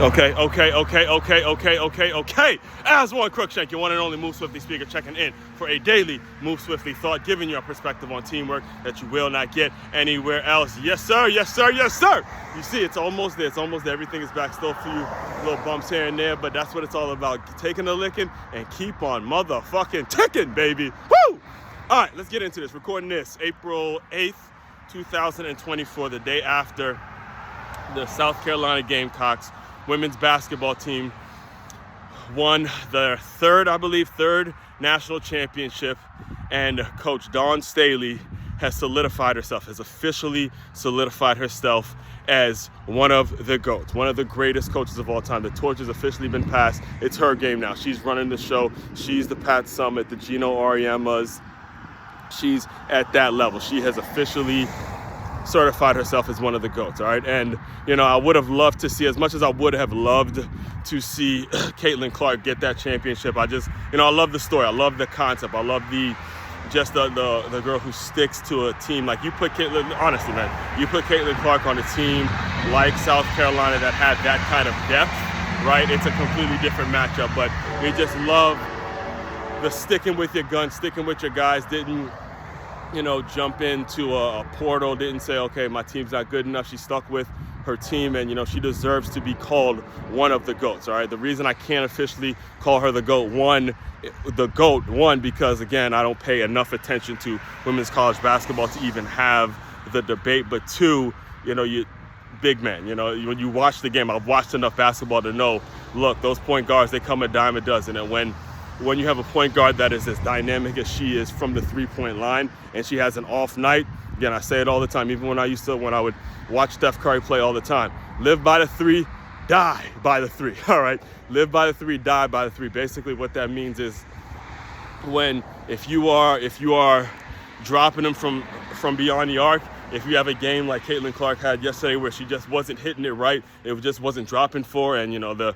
Okay. Aswand, Cruickshank, your one and only Move Swiftly speaker, checking in for a daily Move Swiftly thought, giving you a perspective on teamwork that you will not get anywhere else. Yes, sir. You see, it's almost there. Everything is back. Still a few little bumps here and there, but that's what it's all about. Taking a licking and keep on motherfucking ticking, baby. Woo! All right, let's get into this. Recording this April 8th, 2024, the day after the South Carolina Gamecocks women's basketball team won their third national championship, and Coach Dawn Staley has officially solidified herself as one of the GOATs, one of the greatest coaches of all time. The torch has officially been passed. It's her game now. She's running the show. She's the Pat Summitt, the Gino Auriemmas. She's at that level. She has officially certified herself as one of the GOATs, all right? And, I would have loved to see, as much as I would have loved to see Caitlin Clark get that championship. I love the story. I love the concept. I love the girl who sticks to a team. Like, you put Caitlin Clark on a team like South Carolina that had that kind of depth, right? It's a completely different matchup, but we just love the sticking with your gun, sticking with your guys. Didn't jump into a portal, didn't say, okay, my team's not good enough. She stuck with her team, and, she deserves to be called one of the GOATs, all right? The reason I can't officially call her the GOAT, one, because, again, I don't pay enough attention to women's college basketball to even have the debate, but two, you big man, when you watch the game, I've watched enough basketball to know, look, those point guards, they come a dime a dozen, and when you have a point guard that is as dynamic as she is from the three-point line, and she has an off night, again, I say it all the time, even when I would watch Steph Curry play all the time, live by the three, die by the three, all right? Live by the three, die by the three. Basically what that means is if you are dropping them from beyond the arc, if you have a game like Caitlin Clark had yesterday where she just wasn't hitting it right, it just wasn't dropping for, and a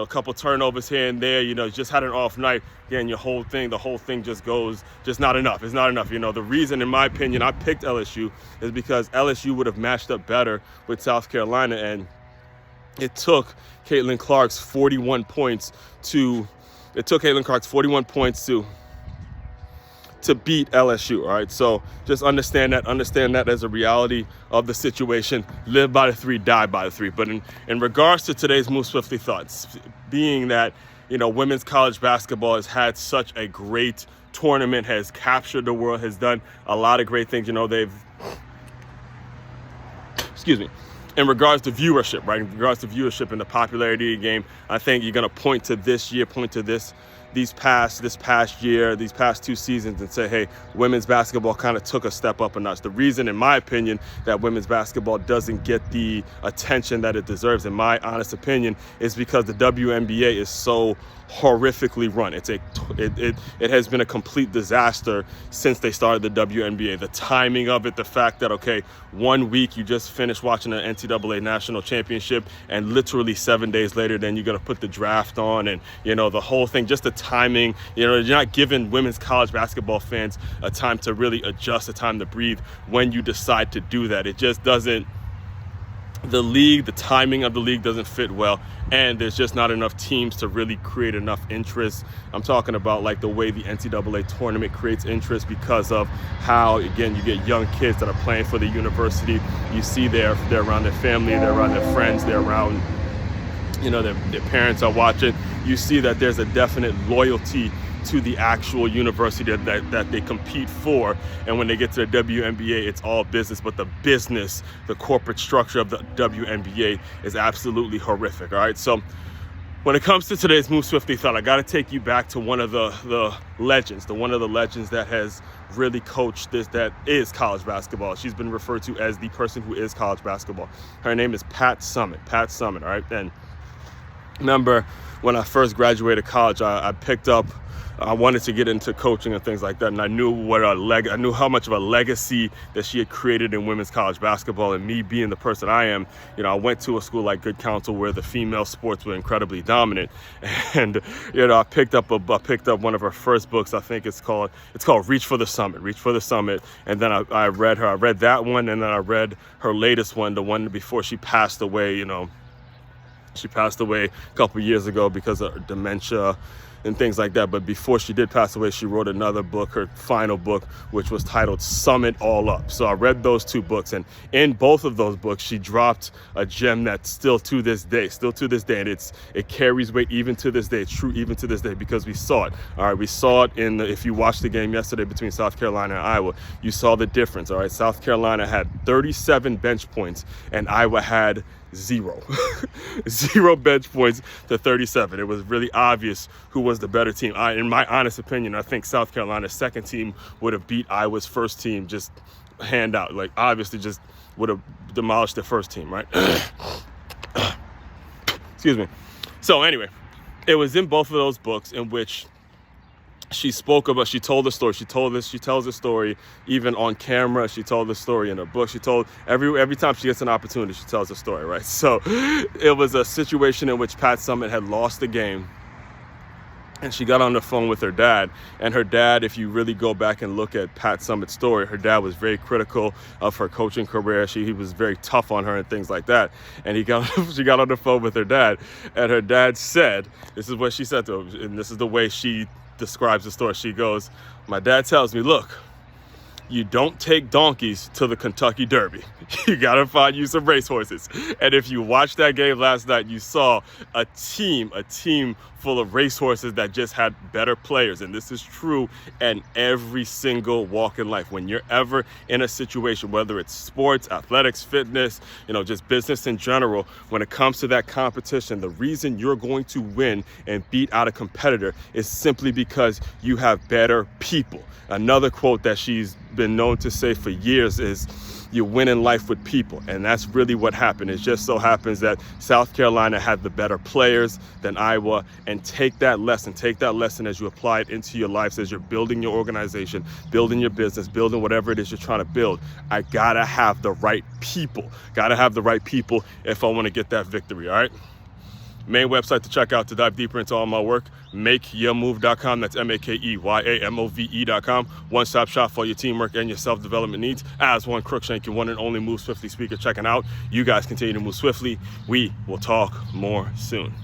couple turnovers here and there, just had an off night, again, the whole thing just goes, just not enough. It's not enough. The reason, in my opinion, I picked LSU is because LSU would have matched up better with South Carolina, and it took Caitlin Clark's 41 points to beat LSU, all right? So just understand that as a reality of the situation. Live by the three, die by the three. But in regards to today's Move Swiftly thoughts, being that, women's college basketball has had such a great tournament, has captured the world, has done a lot of great things. In regards to viewership, right? In regards to viewership and the popularity of the game, I think you're going to point to this past 2 seasons and say, hey, women's basketball kind of took a step up a notch. The reason, in my opinion, that women's basketball doesn't get the attention that it deserves, in my honest opinion, is because the WNBA is so horrifically run. It has been a complete disaster since they started the WNBA. The timing of it, the fact that, okay, 1 week you just finished watching an NCAA national championship, and literally 7 days later, then you're going to put the draft on, and, the whole thing, just the timing, you're not giving women's college basketball fans a time to really adjust, a time to breathe when you decide to do that. It just doesn't, the timing of the league doesn't fit well, and there's just not enough teams to really create enough interest. I'm talking about like the way the NCAA tournament creates interest because of how, again, you get young kids that are playing for the university. You see they're around their family, they're around their friends, they're around, their parents are watching. You see that there's a definite loyalty to the actual university that they compete for. And when they get to the WNBA, it's all business, but the corporate structure of the WNBA is absolutely horrific, all right? So when it comes to today's Move Swiftly thought, I got to take you back to one of the legends that has really coached that is college basketball. She's been referred to as the person who is college basketball. Her name is Pat Summitt, all right? And remember, when I first graduated college, I wanted to get into coaching and things like that, and I knew how much of a legacy that she had created in women's college basketball. And me being the person I am, I went to a school like Good Counsel where the female sports were incredibly dominant, and I picked up one of her first books. I think it's called Reach for the Summit. And then I read that one, and then I read her latest one, the one before she passed away, She passed away a couple years ago because of dementia and things like that. But before she did pass away, she wrote another book, her final book, which was titled Sum It All Up. So I read those two books, and in both of those books, she dropped a gem that's still to this day, and it carries weight even to this day. It's true even to this day because we saw it. All right, we saw it if you watched the game yesterday between South Carolina and Iowa, you saw the difference. All right, South Carolina had 37 bench points, and Iowa had 0. 0 bench points to 37. It was really obvious who was the better team. In my honest opinion, I think South Carolina's second team would have beat Iowa's first team just hand out. Like, obviously just would have demolished the first team, right? Excuse me. So anyway, it was in both of those books in which she told the story. She tells the story even on camera. She told the story in her book. She told every time she gets an opportunity, she tells the story, right? So it was a situation in which Pat Summitt had lost the game, and she got on the phone with her dad. And her dad, if you really go back and look at Pat Summitt's story, her dad was very critical of her coaching career. He was very tough on her and things like that. And she got on the phone with her dad, and her dad said, this is what she said to him, and this is the way she describes the story. She goes, "My dad tells me, look, you don't take donkeys to the Kentucky Derby. You gotta find you some racehorses." And if you watched that game last night, you saw a team full of racehorses that just had better players. And this is true in every single walk in life. When you're ever in a situation, whether it's sports, athletics, fitness, just business in general, when it comes to that competition, the reason you're going to win and beat out a competitor is simply because you have better people. Another quote that she's been known to say for years is, you win in life with people. And that's really what happened. It just so happens that South Carolina had the better players than Iowa. And take that lesson as you apply it into your lives, as you're building your organization, building your business, building whatever it is you're trying to build. I gotta have the right people. If I want to get that victory, all right? Main website to check out to dive deeper into all my work, makeyourmove.com. That's MAKEYAMOVE.com. One-stop shop for your teamwork and your self-development needs. Aswand, Cruickshank, your one and only Move Swiftly speaker checking out. You guys continue to move swiftly. We will talk more soon.